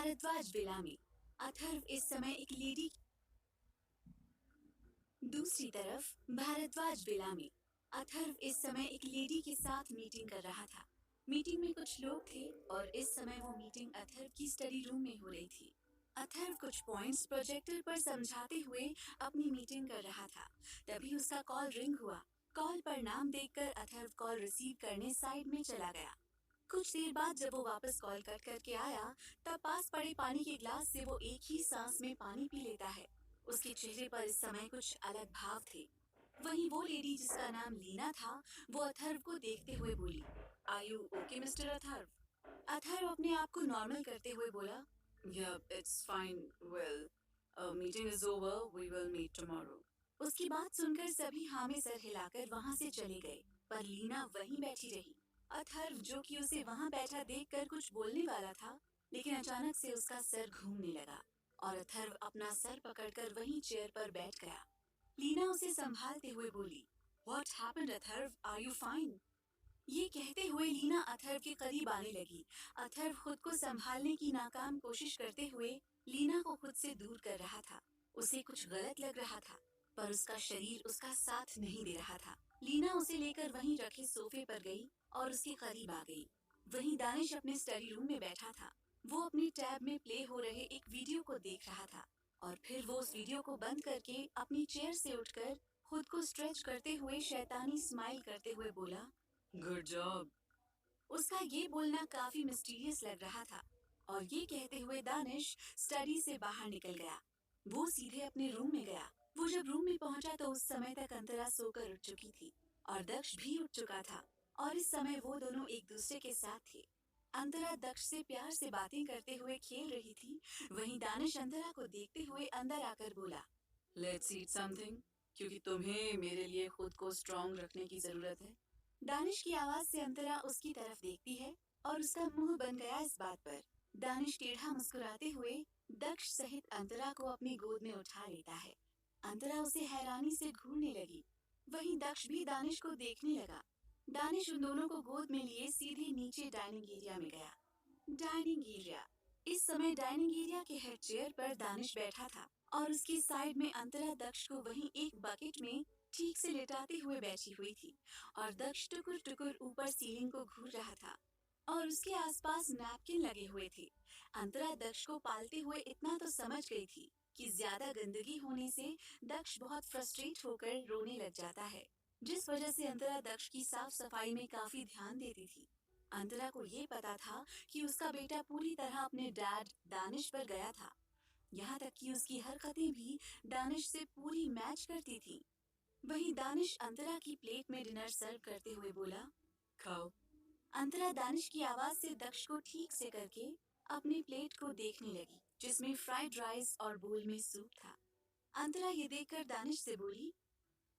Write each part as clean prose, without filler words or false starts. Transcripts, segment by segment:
Bhardwaj villa में अथर्व इस समय एक लेडी। दूसरी तरफ भारद्वाज विला में अथर्व इस समय एक लेडी के साथ मीटिंग कर रहा था। मीटिंग में कुछ लोग थे और इस समय वो मीटिंग अथर्व की स्टडी रूम में हो रही थी। अथर्व कुछ पॉइंट्स प्रोजेक्टर पर समझाते हुए अपनी मीटिंग कर रहा था। तभी उसका कॉल रिंग हुआ। कॉल पर नाम देखकर अथर्व कॉल रिसीव करने साइड में चला गया। कुछ देर बाद जब वो वापस कॉल कट करके आया, तब पास पड़े पानी के ग्लास से वो एक ही सांस में पानी पी लेता है। उसके चेहरे पर इस समय कुछ अलग भाव थे। वहीं वो लेडी जिसका नाम लीना था, वो अथर्व को देखते हुए बोली, are you okay mister Atharva? Atharva अपने आप को नॉर्मल करते हुए बोला, Yeah, it's fine. Well, meeting is over. We will meet tomorrow. उसकी बात सुनकर सभी हाँ में सर हिलाकर वहाँ से चले गए, पर लीना वहीं बैठी रही। अथर्व जो कि उसे वहाँ बैठा देखकर कुछ बोलने वाला था, लेकिन अचानक से उसका सर घूमने लगा और अथर्व अपना सर पकड़कर वहीं चेयर पर बैठ गया। लीना उसे संभालते हुए बोली, What happened, Atharva? Are you fine? ये कहते हुए लीना अथर्व के करीब आने लगी। अथर्व खुद को संभालने की नाकाम कोशिश करते हुए लीना को खुद से दूर कर रहा था। उसे कुछ गलत लग रहा था, पर उसका शरीर उसका साथ नहीं दे रहा था। लीना उसे लेकर वहीं रखे सोफे पर गई और उसके करीब आ गई। वहीं दानिश अपने स्टडी रूम में बैठा था। वो अपनी टैब में प्ले हो रहे एक वीडियो को देख रहा था और फिर वो उस वीडियो को बंद करके अपनी चेयर से उठकर खुद को स्ट्रेच करते हुए शैतानी स्माइल करते हुए बोला, Good job. उसका ये बोलना काफी मिस्टीरियस लग रहा था और ये कहते हुए दानिश स्टडी से बाहर निकल गया। वो सीधे अपने रूम में गया। वो जब रूम में पहुंचा तो उस समय तक अंतरा सोकर उठ चुकी थी और दक्ष भी उठ चुका था और इस समय वो दोनों एक दूसरे के साथ थे। अंतरा दक्ष से प्यार से बातें करते हुए खेल रही थी। वहीं दानिश अंतरा को देखते हुए अंदर आकर बोला, Let's eat something. क्योंकि तुम्हें मेरे लिए खुद को स्ट्रांग रखने की जरूरत है। दानिश की आवाज से अंतरा उसकी तरफ देखती है और उसका मुंह बन गया इस बात पर। दानिश टेढ़ा मुस्कुराते हुए दक्ष सहित अंतरा को अपनी गोद में उठा लेता है। अंतरा उसे हैरानी से घूरने लगी। वहीं दक्ष भी दानिश को देखने लगा। दानिश उन दोनों को गोद में लिए सीधे नीचे डाइनिंग एरिया में गया। Dining area. इस समय डाइनिंग एरिया के हेड चेयर पर दानिश बैठा था और उसकी साइड में अंतरा दक्ष को वहीं एक बकेट में ठीक से लेटाते हुए बैठी हुई थी और दक्ष टुकुर टुकुर ऊपर सीलिंग को घूर रहा था और उसके आसपास नैपकिन लगे हुए थे। अंतरा दक्ष को पालते हुए इतना तो समझ गई थी कि ज्यादा गंदगी होने से दक्ष बहुत फ्रस्ट्रेट होकर रोने लग जाता है, जिस वजह से अंतरा दक्ष की साफ सफाई में काफी ध्यान देती थी। अंतरा को ये पता था कि उसका बेटा पूरी तरह अपने डैड दानिश पर गया था, यहाँ तक कि उसकी हरकतें भी दानिश से पूरी मैच करती थी। वहीं दानिश अंतरा की प्लेट में डिनर सर्व करते हुए बोला, खाओ। अंतरा दानिश की आवाज से दक्ष को ठीक से करके अपनी प्लेट को देखने लगी, जिसमें फ्राइड राइस और बोल में सूप था। अंतरा ये देखकर दानिश से बोली,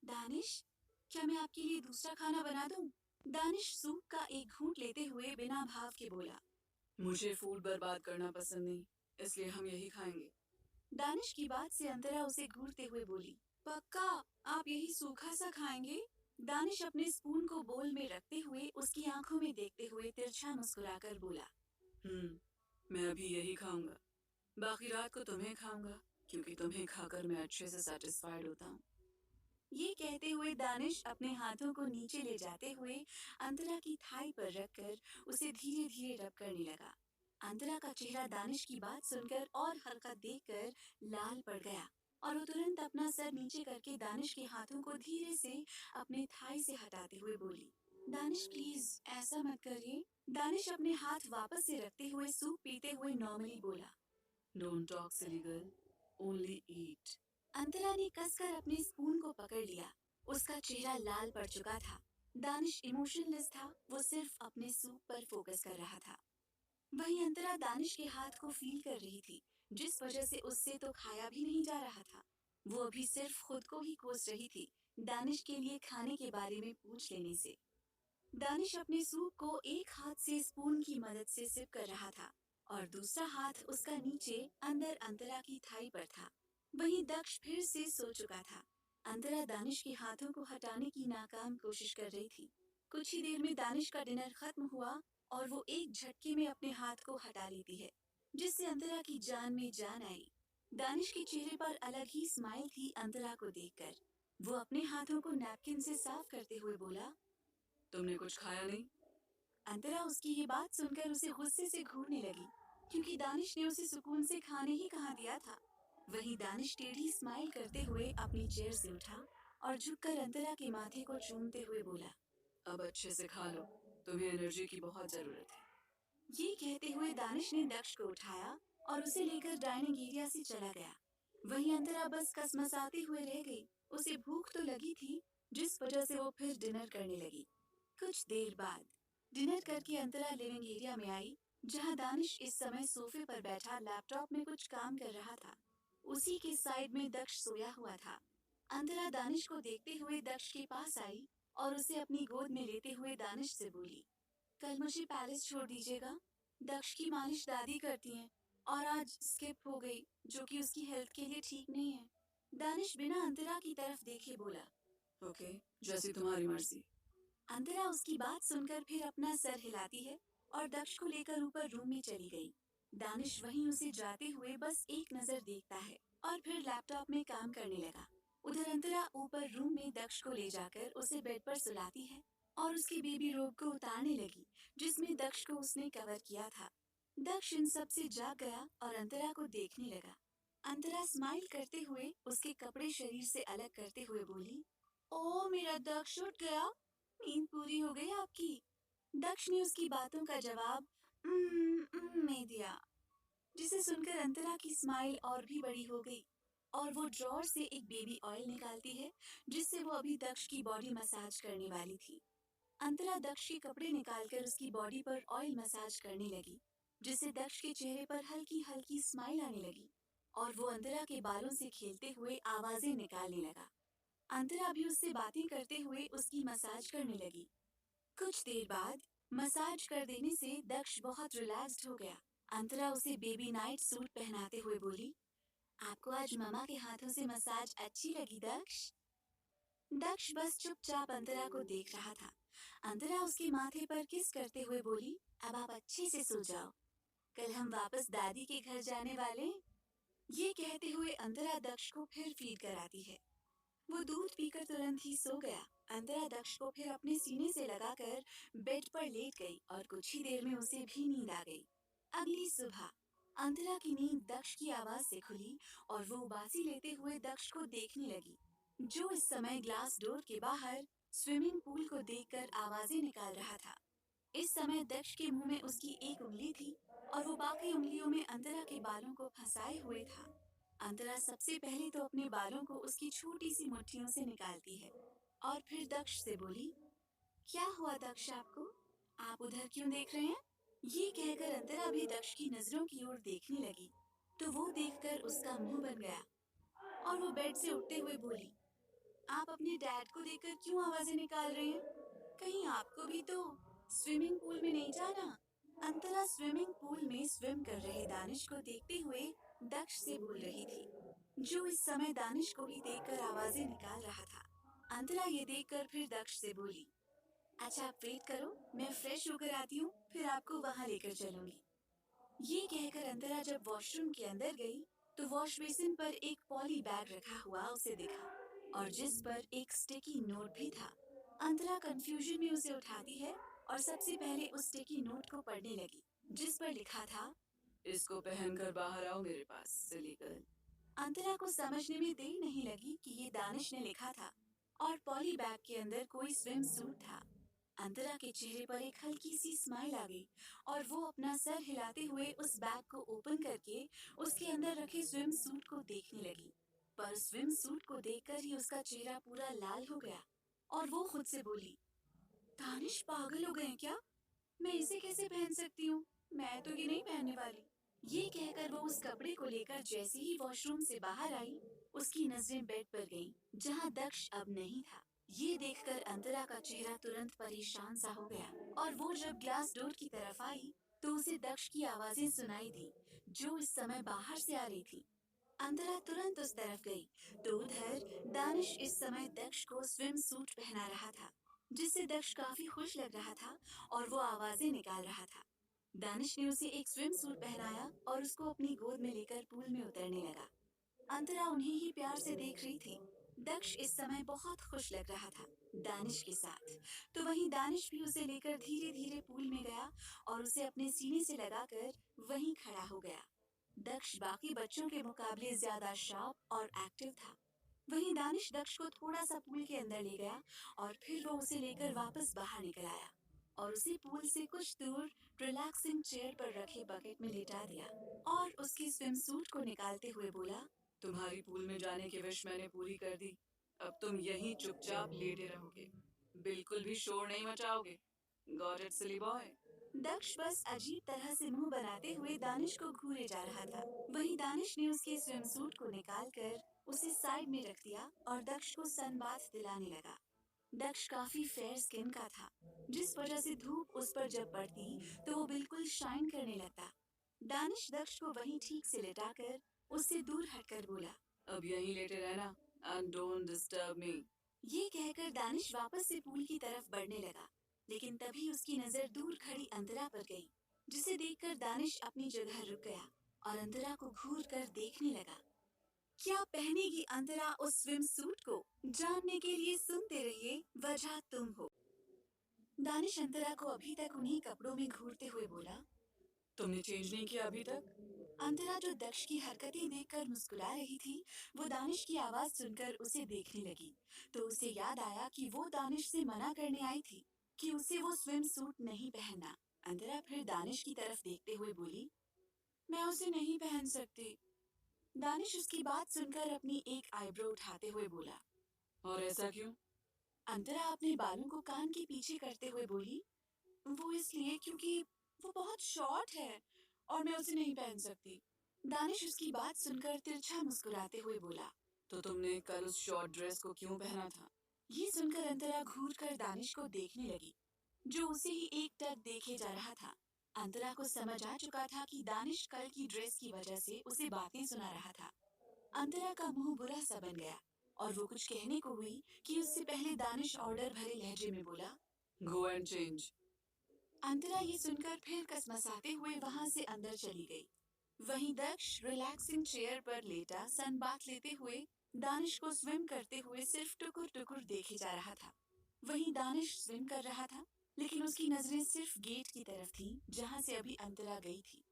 दानिश, क्या मैं आपके लिए दूसरा खाना बना दूं? दानिश सूप का एक घूंट लेते हुए बिना भाव के बोला, मुझे फूड बर्बाद करना पसंद नहीं, इसलिए हम यही खाएंगे। दानिश की बात से अंतरा उसे घूरते हुए बोली, पक्का आप यही सूखा सा खाएंगे? दानिश अपने स्पून को बोल में रखते हुए उसकी आंखों में देखते हुए तिरछा मुस्कुराकर बोला, मैं अभी यही खाऊंगा। बाकी रात को तुम्हें खाऊंगा, क्योंकि तुम्हें खाकर मैं अच्छे से सेटिस्फाइड होता हूँ। ये कहते हुए दानिश अपने हाथों को नीचे ले जाते हुए अंतरा की थाई पर रखकर उसे धीरे धीरे रब करने लगा। अंतरा का चेहरा दानिश की बात सुनकर और हरकत देखकर लाल पड़ गया और वो तुरंत अपना सर नीचे करके दानिश के हाथों को धीरे से अपने थाई से हटाते हुए बोली, दानिश प्लीज ऐसा मत करिए। दानिश अपने हाथ वापस से रखते हुए सूप पीते हुए नॉर्मली बोला, don't talk silly girl, only eat. Antara ने कसकर अपने स्पून को पकड़ लिया। उसका चेहरा लाल पड़ चुका था। दानिश इमोशनलेस था। वो सिर्फ अपने सूप पर फोकस कर रहा था। वहीं अंतरा दानिश के हाथ को फील कर रही थी, जिस वजह से उससे तो खाया भी नहीं जा रहा था। वो अभी सिर्फ खुद को ही कोस रही थी दानिश के लिए खाने के बारे में पूछ लेने से। दानिश अपने सूप को एक हाथ से स्पून की मदद से सिप कर रहा था और दूसरा हाथ उसका नीचे अंदर अंतरा की थाई पर था। वहीं दक्ष फिर से सो चुका था। अंतरा दानिश के हाथों को हटाने की नाकाम कोशिश कर रही थी। कुछ ही देर में दानिश का डिनर खत्म हुआ और वो एक झटके में अपने हाथ को हटा लेती है। जिससे अंतरा की जान में जान आई। दानिश के चेहरे पर अलग ही स्माइल थी अंतरा को देखकर। वो अपने हाथों को नैपकिन से साफ करते हुए बोला, तुमने कुछ खाया नहीं? अंतरा उसकी ये बात सुनकर उसे गुस्से से घूरने लगी, क्योंकि दानिश ने उसे सुकून से खाने ही कहा दिया था। वहीं दानिश टेढ़ी स्माइल करते हुए अपनी चेयर से उठा और झुककर अंतरा के माथे को चूमते हुए बोला, अब अच्छे से खा लो, तुम्हें एनर्जी की बहुत जरूरत है। ये कहते हुए दानिश ने दक्ष को उठाया और उसे लेकर डाइनिंग एरिया से चला गया। वहीं अंतरा बस कसमसाती हुए रह गई। उसे भूख तो लगी थी, जिस वजह से वो फिर डिनर करने लगी। कुछ देर बाद डिनर करके अंतरा लिविंग एरिया में आई, जहां दानिश इस समय सोफे पर बैठा लैपटॉप में कुछ काम कर रहा था। उसी के साइड में दक्ष सोया हुआ था। अंतरा दानिश को देखते हुए दक्ष के पास आई और उसे अपनी गोद में लेते हुए दानिश से बोली, कल मुझे पैलेस छोड़ दीजिएगा। दक्ष की मालिश दादी करती हैं और आज स्किप हो गई, जो कि उसकी हेल्थ के लिए ठीक नहीं है। दानिश बिना अंतरा की तरफ देखे बोला, ओके, जैसी तुम्हारी मर्जी। अंतरा उसकी बात सुनकर फिर अपना सर हिलाती है और दक्ष को लेकर ऊपर रूम में चली गई। दानिश वहीं उसे जाते हुए बस एक नजर देखता है और फिर लैपटॉप में काम करने लगा। उधर अंतरा ऊपर रूम में दक्ष को ले जाकर उसे बेड पर सुलाती है और उसकी बेबी रोब को उतारने लगी, जिसमें दक्ष को उसने कवर किया था। दक्ष इन सब से जाग गया और अंतरा को देखने लगा। अंतरा स्माइल करते हुए उसके कपड़े शरीर से अलग करते हुए बोली, ओ मेरा दक्ष उठ गया, नींद पूरी हो गई आपकी। दक्ष ने उसकी बातों का जवाब में दिया, जिसे सुनकर अंतरा की स्माइल और भी बड़ी हो गई और वो ड्रॉर से एक बेबी ऑयल निकालती है, जिससे वो अभी दक्ष की बॉडी मसाज करने वाली थी। अंतरा दक्ष के कपड़े निकालकर उसकी बॉडी पर ऑयल मसाज करने लगी, जिससे दक्ष के चेहरे पर हल्की हल्की स्माइल आने लगी और वो अंतरा के बालों से खेलते हुए आवाजें निकालने लगा। अंतरा भी उससे बातें करते हुए उसकी मसाज करने लगी। कुछ देर बाद मसाज कर देने से दक्ष बहुत रिलैक्स्ड हो गया। अंतरा उसे बेबी नाइट सूट पहनाते हुए बोली, आपको आज ममा के हाथों से मसाज अच्छी लगी दक्ष? दक्ष बस चुपचाप अंतरा को देख रहा था। अंतरा उसके माथे पर किस करते हुए बोली, अब आप अच्छे से सो जाओ, कल हम वापस दादी के घर जाने वाले। ये कहते हुए अंतरा दक्ष को फिर फीड कराती है। वो दूध पीकर तुरंत ही सो गया। अंतरा दक्ष को फिर अपने सीने से लगाकर बेड पर लेट गई और कुछ ही देर में उसे भी नींद आ गई। अगली सुबह अंतरा की नींद दक्ष की आवाज से खुली और वो उबासी लेते हुए दक्ष को देखने लगी, जो इस समय ग्लास डोर के बाहर स्विमिंग पूल को देखकर आवाजें निकाल रहा था। इस समय दक्ष के मुंह में उसकी एक उंगली थी और वो बाकी उंगलियों में अंतरा के बालों को फंसाए हुए था। अंतरा सबसे पहले तो अपने बालों को उसकी छोटी सी मुट्ठियों से निकालती है और फिर दक्ष से बोली, क्या हुआ दक्ष आपको? आप उधर क्यों देख रहे हैं? ये कहकर अंतरा भी दक्ष की नजरों की ओर देखने लगी, तो वो देखकर उसका मुंह बन गया और वो बेड से उठते हुए बोली, आप अपने डैड को देखकर क्यों आवाजें निकाल रहे हैं? कहीं आपको भी तो स्विमिंग पूल में नहीं जाना? अंतरा स्विमिंग पूल में स्विम कर रहे दानिश को देखते हुए दक्ष से बोल रही थी, जो इस समय दानिश को ही देखकर आवाजें निकाल रहा था। अंतरा ये देखकर फिर दक्ष से बोली, अच्छा आप वेट करो, मैं फ्रेश होकर आती हूँ, फिर आपको वहाँ लेकर चलूंगी। ये कहकर अंतरा जब वॉशरूम के अंदर गई, तो वॉश बेसिन पर एक पॉली बैग रखा हुआ उसे दिखा और जिस पर एक स्टिकी नोट भी था। अंतरा कंफ्यूजन में उसे उठाती है और सबसे पहले उस स्टिकी नोट को पढ़ने लगी, जिस पर लिखा था, इसको पहनकर बाहर आओ मेरे पास, सिली गर्ल। अंतरा को समझने में देर नहीं लगी कि ये दानिश ने लिखा था और पॉली बैग के अंदर कोई स्विम सूट था। अंतरा के चेहरे पर एक हल्की सी स्माइल आ गई और वो अपना सर हिलाते हुए उस बैग को ओपन करके उसके अंदर रखे स्विम सूट को देखने लगी। पर स्विम सूट को देखकर ही उसका चेहरा पूरा लाल हो गया और वो खुद से बोली, दानिश पागल हो गए हैं क्या? मैं इसे कैसे पहन सकती हूँ? मैं तो ये नहीं पहनने वाली। ये कहकर वो उस कपड़े को लेकर जैसे ही वॉशरूम से बाहर आई, उसकी नजरें बेड पर गईं, जहाँ दक्ष अब नहीं था। ये देखकर अंतरा का चेहरा तुरंत परेशान सा हो गया और वो जब ग्लास डोर की तरफ आई, तो उसे दक्ष की आवाजें सुनाई दी, जो इस समय बाहर से आ रही थी। अंतरा तुरंत उस तरफ गई, तो उधर दानिश इस समय दक्ष को स्विम सूट पहना रहा था, जिससे दक्ष काफी खुश लग रहा था और वो आवाजें निकाल रहा था। दानिश ने उसे एक स्विम सूट पहनाया और उसको अपनी गोद में लेकर पूल में उतरने लगा। अंतरा उन्हें ही प्यार से देख रही थी। दक्ष इस समय बहुत खुश लग रहा था दानिश के साथ। तो वहीं दानिश भी उसे लेकर धीरे धीरे पूल में गया और उसे अपने सीने से लगाकर वहीं खड़ा हो गया। दक्ष बाकी बच्चों के मुकाबले ज्यादा शार्प और एक्टिव था। वहीं दानिश दक्ष को थोड़ा सा पूल के अंदर ले गया और फिर वो उसे लेकर वापस बाहर निकल आया और उसे पूल से कुछ दूर रिलैक्सिंग चेयर पर रखे बकेट में लेटा दिया और उसकी स्विम सूट को निकालते हुए बोला, तुम्हारी पूल में जाने की विश मैंने पूरी कर दी। अब तुम यहीं चुपचाप लेटे रहोगे, बिल्कुल भी शोर नहीं मचाओगे। Got it silly boy. Daksh बस अजीब तरह से मुंह बनाते हुए दानिश को घूरे जा रहा था। वहीं दानिश ने उसके स्विम सूट को निकालकर उसे साइड में रख दिया और दक्ष को सनबाथ दिलाने लगा। दक्ष काफी फेयर स्किन का था, जिस वजह से धूप उस पर जब पड़ती तो वो बिल्कुल शाइन करने लगता। दानिश दक्ष को वहीं ठीक से लेटाकर उससे दूर हटकर बोला, अब यहीं लेटे रहना एंड डोंट डिस्टर्ब मी। ये कहकर दानिश वापस से पूल की तरफ बढ़ने लगा, लेकिन तभी उसकी नजर दूर खड़ी अंतरा पर गई, जिसे देखकर दानिश अपनी जगह रुक गया और अंतरा को घूर कर देखने लगा। क्या पहनेगी अंतरा उस स्विम सूट को? जानने के लिए सुनते रहिए वजह तुम हो। दानिश अंतरा को अभी तक उन्हीं कपड़ों में घूरते हुए बोला। तुमने चेंज नहीं किया अभी तक? अंतरा जो दक्ष की हरकतें देखकर मुस्कुरा रही थी, वो दानिश की आवाज सुनकर उसे देखने लगी। तो उसे याद आया कि वो दानिश से मना करने आई थी कि उसे वो स्विम सूट नहीं पहनना। अंतरा फिर दानिश की तरफ देखते हुए बोली, मैं उसे नहीं पहन सकती। दानिश उसकी बात सुनकर अपनी एक आईब्रो उठाते हुए बोला। और ऐसा क्यों? अंतरा अपने बालों को कान के पीछे करते हुए बोली, वो इसलिए क्योंकि वो बहुत शॉर्ट है और मैं उसे नहीं पहन सकती। दानिश उसकी बात सुनकर तिरछा मुस्कुराते हुए बोला। तो तुमने कल उस शॉर्ट ड्रेस को क्यों पहना था? ये सुनकर अंतरा घूर कर दानिश को देखने लगी, जो उसे ही एकटक देखे जा रहा था। अंतरा को समझ आ चुका था कि दानिश कल की ड्रेस की वजह से उसे बातें सुना रहा था। अंतरा का मुंह बुरा सा बन गया और वो कुछ कहने को हुई कि उससे पहले दानिश ऑर्डर भरे लहजे में बोला, गो एंड चेंज। अंतरा ये सुनकर फिर कसमसाते हुए वहां से अंदर चली गई। वहीं दक्ष रिलैक्सिंग चेयर पर लेटा सनबाथ लेते हुए दानिश को स्विम करते हुए सिर्फ टुकुर टुकुर देखे जा रहा था। वहीं दानिश स्विम कर रहा था, लेकिन उसकी नजरें सिर्फ गेट की तरफ थीं, जहां से अभी अंतरा गई थी।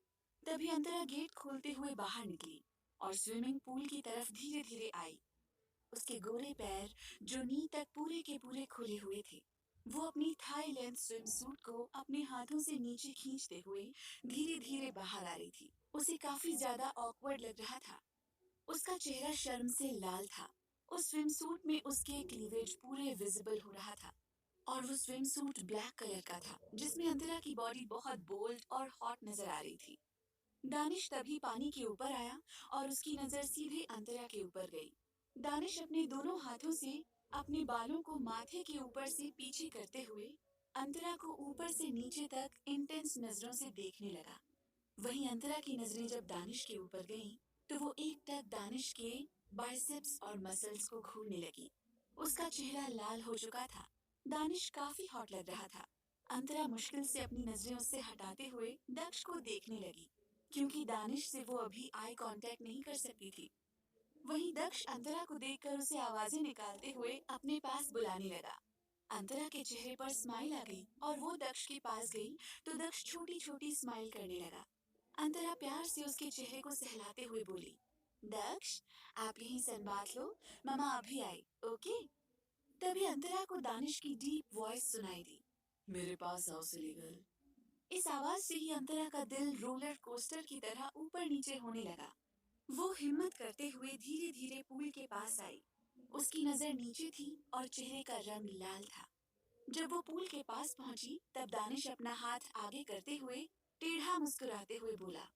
तभी अंतरा गेट खोलते हुए बाहर निकली और स्विमिंग पूल की तरफ धीरे धीरे आई। उसके गोरे पैर जो नी तक पूरे के पूरे खुले हुए थे, वो अपनी थाई लेंथ स्विम सूट को अपने हाथों से नीचे खींचते हुए धीरे धीरे बाहर आ रही थी। उसे काफी ज्यादा ऑकवर्ड लग रहा था। उसका चेहरा शर्म से लाल था। उस स्विम सूट में उसके क्लीवेज पूरे विजिबल हो रहा था और वो स्विम सूट ब्लैक कलर का था, जिसमें अंतरा की बॉडी बहुत बोल्ड और हॉट नजर आ रही थी। दानिश तभी पानी के ऊपर आया और उसकी नजर सीधे अंतरा के ऊपर गई। दानिश अपने दोनों हाथों से अपने बालों को माथे के ऊपर से पीछे करते हुए अंतरा को ऊपर से नीचे तक इंटेंस नजरों से देखने लगा। वहीं अंतरा की नजरें जब दानिश के ऊपर गईं, तो वो एकटक दानिश के बाइसेप्स और मसल्स को घूरने लगी। उसका चेहरा लाल हो चुका था। दानिश काफी हॉट लग रहा था। अंतरा मुश्किल से अपनी नजरें उससे हटाते हुए दक्ष को देखने लगी, क्योंकि दानिश से वो अभी आई कांटेक्ट नहीं कर सकती थी। वहीं दक्ष अंतरा को देखकर उसे आवाजें निकालते हुए अपने पास बुलाने लगा। अंतरा के चेहरे पर स्माइल आ गई और वो दक्ष के पास गई तो दक्ष छोटी छोटी स्माइल करने लगा। अंतरा प्यार से उसके चेहरे को सहलाते हुए बोली, दक्ष आप यहीं सनबाथ लो, ममा अभी आई, ओके। तभी अंतरा को दानिश की डीप वॉइस सुनाई दी, मेरे पास आओ सिली गर्ल। इस आवाज से ही अंतरा का दिल रोलर कोस्टर की तरह ऊपर नीचे होने लगा। वो हिम्मत करते हुए धीरे धीरे पूल के पास आई। उसकी नजर नीचे थी और चेहरे का रंग लाल था। जब वो पूल के पास पहुंची, तब दानिश अपना हाथ आगे करते हुए टेढ़ा मुस्कुराते हुए बोला,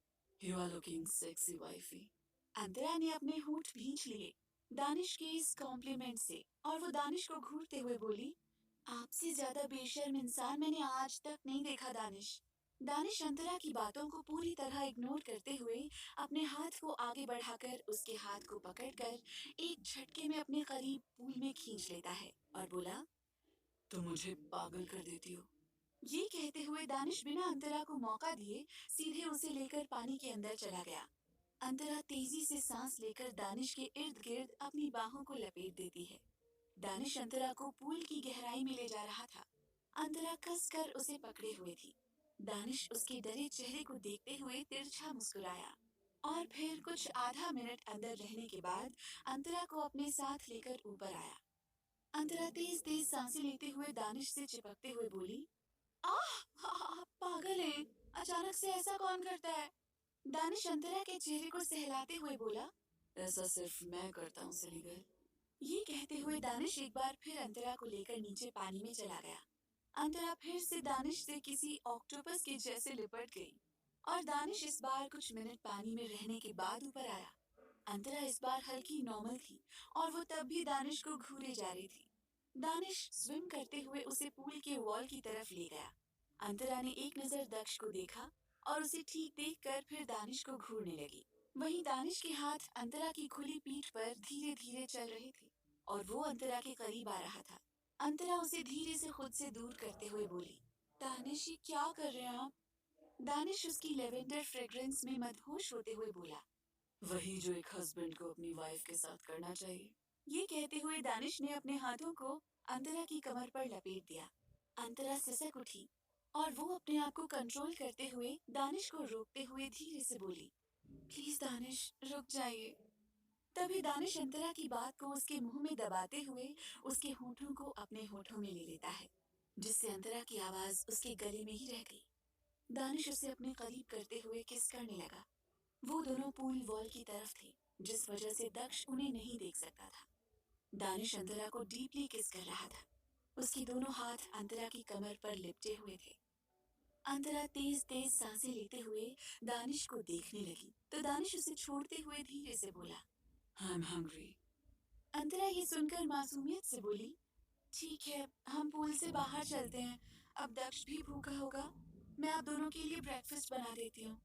you are looking sexy wifey. Antara ने अपने होंठ भींच लिए दानिश के इस कॉम्प्लीमेंट से और वो दानिश को घूरते हुए बोली, आपसे ज्यादा बेशर्म इंसान मैंने आज तक नहीं देखा दानिश। दानिश अंतरा की बातों को पूरी तरह इग्नोर करते हुए अपने हाथ को आगे बढ़ाकर उसके हाथ को पकड़कर एक झटके में अपने करीब पूल में खींच लेता है और बोला, तुम मुझे पागल कर देती हो। ये कहते हुए दानिश बिना अंतरा को मौका दिए सीधे उसे लेकर पानी के अंदर चला गया। अंतरा तेजी से सांस लेकर दानिश के इर्द गिर्द अपनी बाहों को लपेट देती है। दानिश अंतरा को पूल की गहराई में ले जा रहा था। अंतरा कस कर उसे पकड़े हुए थी। दानिश उसके डरे चेहरे को देखते हुए तिरछा मुस्कुराया और फिर कुछ आधा मिनट अंदर रहने के बाद अंतरा को अपने साथ लेकर ऊपर आया। अंतरा तेज तेज सांसें लेते हुए दानिश से चिपकते हुए बोली, आह, आप पागल हैं। अचानक से ऐसा कौन करता है? दानिश अंतरा के चेहरे को सहलाते हुए बोला, ऐसा सिर्फ मैं करता हूँ सेलिगर। ये कहते हुए दानिश एक बार फिर अंतरा को लेकर नीचे पानी में चला गया। अंतरा फिर से दानिश से किसी ऑक्टोपस के जैसे लिपट गई और दानिश इस बार कुछ मिनट पानी में रहने के बाद ऊपर आया। अंतरा इस बार हल्की नॉर्मल थी और वो तब भी दानिश को घूरे जा रही थी। दानिश स्विम करते हुए उसे पूल के वॉल की तरफ ले गया। अंतरा ने एक नजर दक्ष को देखा और उसे ठीक देखकर फिर दानिश को घूरने लगी। वहीं दानिश के हाथ अंतरा की खुली पीठ पर धीरे धीरे चल रहे थे और वो अंतरा के करीब आ रहा था। अंतरा उसे धीरे से खुद से दूर करते हुए बोली, दानिश ये क्या कर रहे हैं आप? दानिश उसकी लेवेंडर फ्रेग्रेंस में मदहोश होते हुए बोला, वही जो एक हस्बैंड को अपनी वाइफ के साथ करना चाहिए। ये कहते हुए दानिश ने अपने हाथों को अंतरा की कमर पर लपेट दिया। अंतरा सिसक उठी और वो अपने आप को कंट्रोल करते हुए दानिश को रोकते हुए धीरे से बोली, प्लीज दानिश रुक जाइए। तभी दानिश अंतरा की बात को उसके मुंह में दबाते हुए उसके होठों को अपने होठों में ले लेता है, जिससे अंतरा की आवाज उसके गले में ही रह गई। दानिश उसे अपने करीब करते हुए किस करने लगा। वो दोनों पूल वॉल की तरफ थे, जिस वजह से दक्ष उन्हें नहीं देख सकता था। दानिश अंतरा को डीपली किस कर रहा था। उसके दोनों हाथ अंतरा की कमर पर लिपटे हुए थे। अंतरा तेज तेज सांसें लेते हुए दानिश को देखने लगी तो दानिश उसे छोड़ते हुए धीरे से बोला, I'm hungry. अंतरा ये सुनकर मासूमियत से बोली, ठीक है, हम पूल से बाहर चलते हैं। अब दक्ष भी भूखा होगा। मैं आप दोनों के लिए ब्रेकफास्ट बना देती हूँ।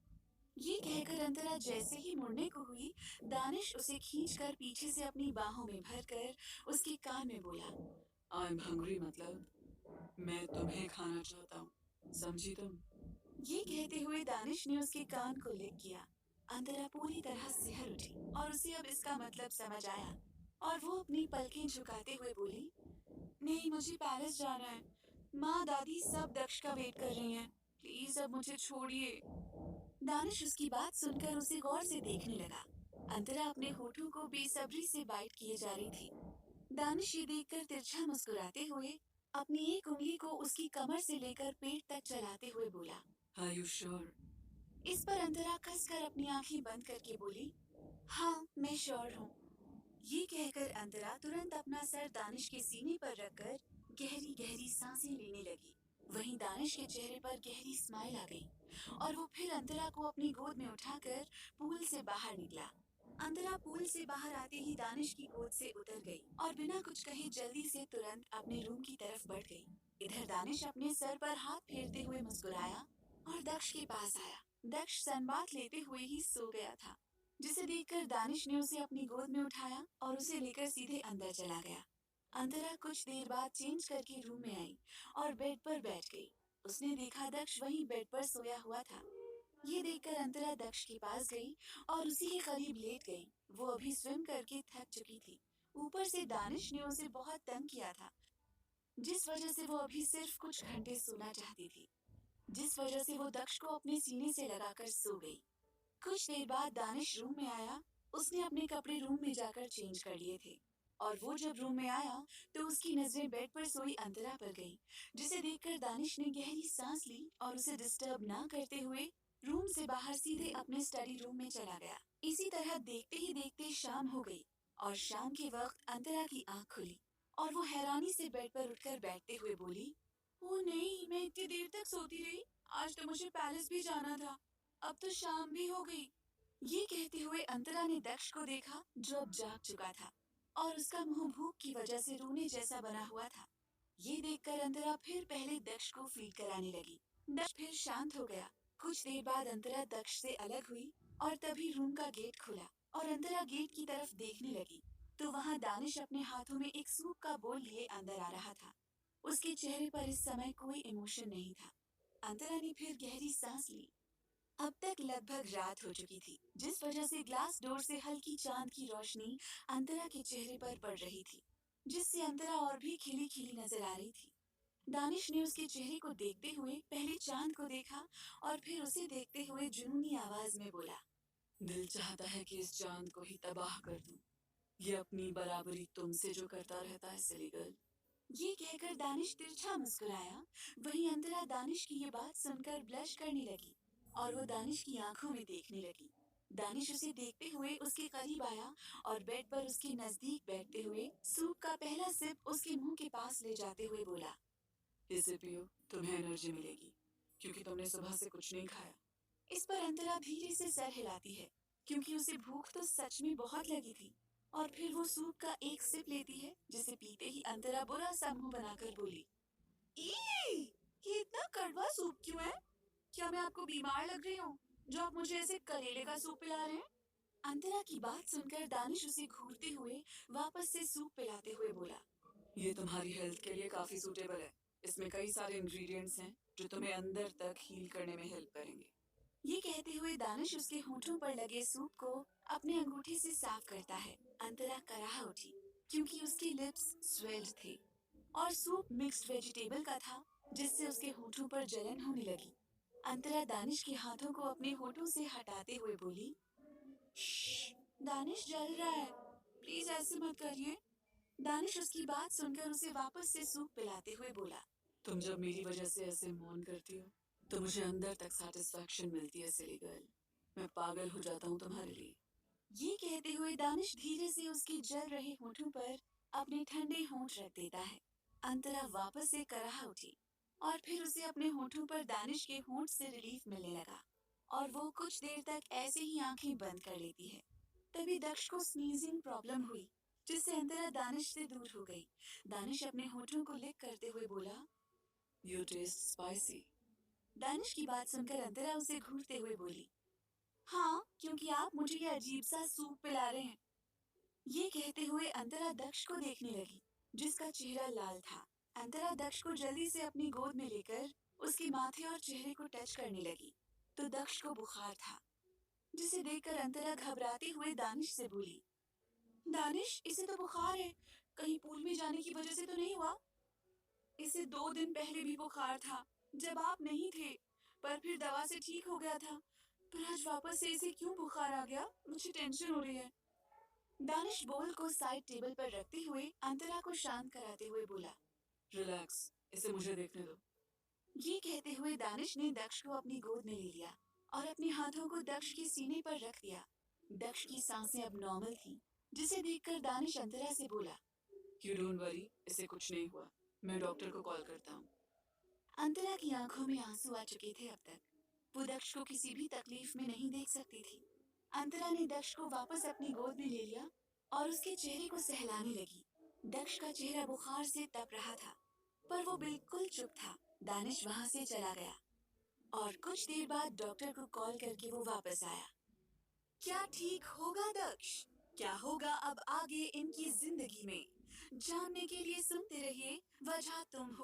ये कहकर अंतरा जैसे ही मुड़ने को हुई, दानिश उसे खींचकर पीछे से अपनी बाहों में भरकर उसके कान में बोला, I'm hungry मतलब मैं तुम्हें खाना चाहता हूँ, समझी तुम? ये कहते हुए दानिश ने उसके कान को लिक किया। अंतरा पूरी तरह सिहर उठी और उसे अब इसका मतलब समझ आया और वो अपनी पलकें झुकाते हुए बोली, नहीं, मुझे पैलेस जाना है। माँ दादी सब दक्ष का वेट कर रही हैं। प्लीज अब मुझे छोड़िए। दानिश उसकी बात सुनकर उसे गौर से देखने लगा। अंतरा अपने होठों को बेसब्री से बाइट किए जा रही थी। दानिश ये देखकर तिरछा मुस्कुराते हुए अपनी एक उंगली को उसकी कमर से लेकर पेट तक चलाते हुए बोला, Are you sure? इस पर अंतरा कसकर अपनी आंखें बंद करके बोली, हाँ, मैं श्योर हूँ। ये कहकर अंतरा तुरंत अपना सर दानिश के सीने पर रखकर गहरी गहरी सांसें लेने लगी। वहीं दानिश के चेहरे पर गहरी स्माइल आ गई और वो फिर अंतरा को अपनी गोद में उठाकर पूल से बाहर निकला। अंतरा पूल से बाहर आते ही दानिश की गोद से उतर गई और बिना कुछ कहे जल्दी से तुरंत अपने रूम की तरफ बढ़ गई। इधर दानिश अपने सर पर हाथ फेरते हुए मुस्कुराया और दक्ष के पास आया। दक्ष सनबाथ लेते हुए ही सो गया था, जिसे देखकर दानिश ने उसे अपनी गोद में उठाया और उसे लेकर सीधे अंदर चला गया। अंतरा कुछ देर बाद चेंज करके रूम में आई और बेड पर बैठ गई। उसने देखा दक्ष वहीं बेड पर सोया हुआ था। ये देखकर अंतरा दक्ष के पास गई और उसी के करीब लेट गई। वो अभी स्विम करके थक चुकी थी। ऊपर से दानिश ने उसे बहुत तंग किया था, जिस वजह से वो अभी सिर्फ कुछ घंटे सोना चाहती थी, जिस वजह से वो दक्ष को अपने सीने से लगाकर सो गई। कुछ देर बाद दानिश रूम में आया। उसने अपने कपड़े रूम में जाकर चेंज कर लिए थे और वो जब रूम में आया तो उसकी नजरें बेड पर सोई अंतरा पर गई, जिसे देखकर दानिश ने गहरी सांस ली और उसे डिस्टर्ब ना करते हुए रूम से बाहर सीधे अपने स्टडी रूम में चला गया। इसी तरह देखते ही देखते शाम हो गई और शाम के वक्त अंतरा की आंख खुली और वो हैरानी से बेड पर उठकर बैठते हुए बोली, ओ नहीं, मैं इतनी देर तक सोती रही। आज तो मुझे पैलेस भी जाना था। अब तो शाम भी हो गई। ये कहते हुए अंतरा ने दक्ष को देखा, जो अब जाग चुका था और उसका मुंह भूख की वजह से रोने जैसा बना हुआ था। ये देखकर अंतरा फिर पहले दक्ष को फीड कराने लगी। दक्ष फिर शांत हो गया। कुछ देर बाद अंतरा दक्ष से अलग हुई और तभी रूम का गेट खुला और अंतरा गेट की तरफ देखने लगी तो वहाँ दानिश अपने हाथों में एक सूप का बोल लिए अंदर आ रहा था। उसके चेहरे पर इस समय कोई इमोशन नहीं था। अंतरा ने फिर गहरी सांस ली। अब तक लगभग रात हो चुकी थी, जिस वजह से ग्लास डोर से हल्की चांद की रोशनी अंतरा के चेहरे पर पड़ रही थी, जिससे अंतरा और भी खिली खिली नजर आ रही थी। दानिश ने उसके चेहरे को देखते हुए पहले चांद को देखा और फिर उसे देखते हुए जुनूनी आवाज में बोला, दिल चाहता है कि इस चांद को ही तबाह कर दूं। ये अपनी बराबरी तुमसे जो करता रहता है सिली गर्ल। ये कहकर दानिश तिरछा मुस्कुराया। वहीं अंतरा दानिश की ये बात सुनकर ब्लश करने लगी और वो दानिश की आंखों में देखने लगी। दानिश उसे देखते हुए उसके करीब आया और बेड पर उसके नजदीक बैठते हुए सूप का पहला सिप उसके मुंह के पास ले जाते हुए बोला, इसे पियो, तुम्हें एनर्जी मिलेगी, क्योंकि तुमने सुबह से कुछ नहीं खाया। इस पर अंतरा धीरे से सर हिलाती है, क्योंकि उसे भूख तो सच में बहुत लगी थी। और फिर वो सूप का एक सिप लेती है, जिसे पीते ही अंतरा बुरा सा मुंह बनाकर बोली, ई! ये इतना कड़वा सूप क्यों है? क्या मैं आपको बीमार लग रही हूँ, जो आप मुझे ऐसे करेले का सूप पिला रहे हैं? अंतरा की बात सुनकर दानिश उसे घूरते हुए वापस से सूप पिलाते हुए बोला, ये तुम्हारी हेल्थ के लिए काफी सूटेबल है। इसमें कई सारे इंग्रेडिएंट्स हैं जो तुम्हें अंदर तक हील करने में हेल्प करेंगे। ये कहते हुए दानिश उसके होठों पर लगे सूप को अपने अंगूठे से साफ करता है। अंतरा कराह उठी, क्योंकि उसके लिप्स स्वेल्ड थे और सूप मिक्स्ड वेजिटेबल का था, जिससे उसके होठों पर जलन होने लगी। अंतरा दानिश के हाथों को अपने होठों से हटाते हुए बोली, श्श, दानिश जल रहा है, प्लीज ऐसे मत करिए। दानिश उसकी बात सुनकर उसे वापस से सूप पिलाते हुए बोला, तुम जब मेरी वजह से ऐसे मौन करती हो तो मुझे अंदर तक सेटिस्फैक्शन मिलती है सिली गर्ल। मैं पागल हो जाता हूँ तुम्हारे लिए। ये कहते हुए दानिश धीरे से उसके जल रहे होठों पर अपने ठंडे होंठ रख देता है। अंतरा वापस से कराह उठी और फिर उसे अपने होठों पर दानिश के होंठ से रिलीफ मिलने लगा और वो कुछ देर तक ऐसे ही आंखें बंद कर लेती है। तभी दक्ष को स्नीजिंग प्रॉब्लम हुई, जिससे अंतरा दानिश से दूर हो गई। दानिश अपने होठों को लिक करते हुए बोला, यू टेस्ट स्पाइसी। दानिश की बात सुनकर अंतरा उसे घूरते हुए बोली, हाँ, क्योंकि आप मुझे ये अजीब सा सूप पिला रहे हैं। ये कहते हुए अंतरा दक्ष को देखने लगी, जिसका चेहरा लाल था। अंतरा दक्ष को जल्दी से अपनी गोद में लेकर उसके माथे और चेहरे को टच करने लगी, तो दक्ष को बुखार था, जिसे देखकर अंतरा घबराते हुए दानिश से बोली, दानिश, इसे तो बुखार है, कहीं पूल में जाने की वजह से तो नहीं हुआ? इसे 2 दिन पहले भी बुखार था, जब आप नहीं थे, पर फिर दवा से ठीक हो गया था। पर आज वापस से इसे क्यों बुखार आ गया? मुझे टेंशन हो रही है। दानिश बोल को साइड टेबल पर रखते हुए अंतरा को शांत कराते हुए बोला, रिलैक्स, इसे मुझे देखने दो। ये कहते हुए दानिश ने दक्ष को अपनी गोद में ले लिया और अपने हाथों को दक्ष के सीने पर रख दिया। दक्ष की सांसें अब नॉर्मल थी, जिसे देखकर दानिश अंतरा से बोला, यू डोंट वरी, इसे कुछ नहीं हुआ। मैं डॉक्टर को कॉल करता हूँ। अंतरा की आंखों में आंसू आ चुके थे। अब तक वो दक्ष को किसी भी तकलीफ में नहीं देख सकती थी। अंतरा ने दक्ष को वापस अपनी गोद में ले लिया और उसके चेहरे को सहलाने लगी। दक्ष का चेहरा बुखार से तप रहा था, पर वो बिल्कुल चुप था। दानिश वहां से चला गया और कुछ देर बाद डॉक्टर को कॉल करके वो वापस आया। क्या ठीक होगा दक्ष? क्या होगा अब आगे इनकी जिंदगी में? जानने के लिए सुनते रहिए वजह तुम हो।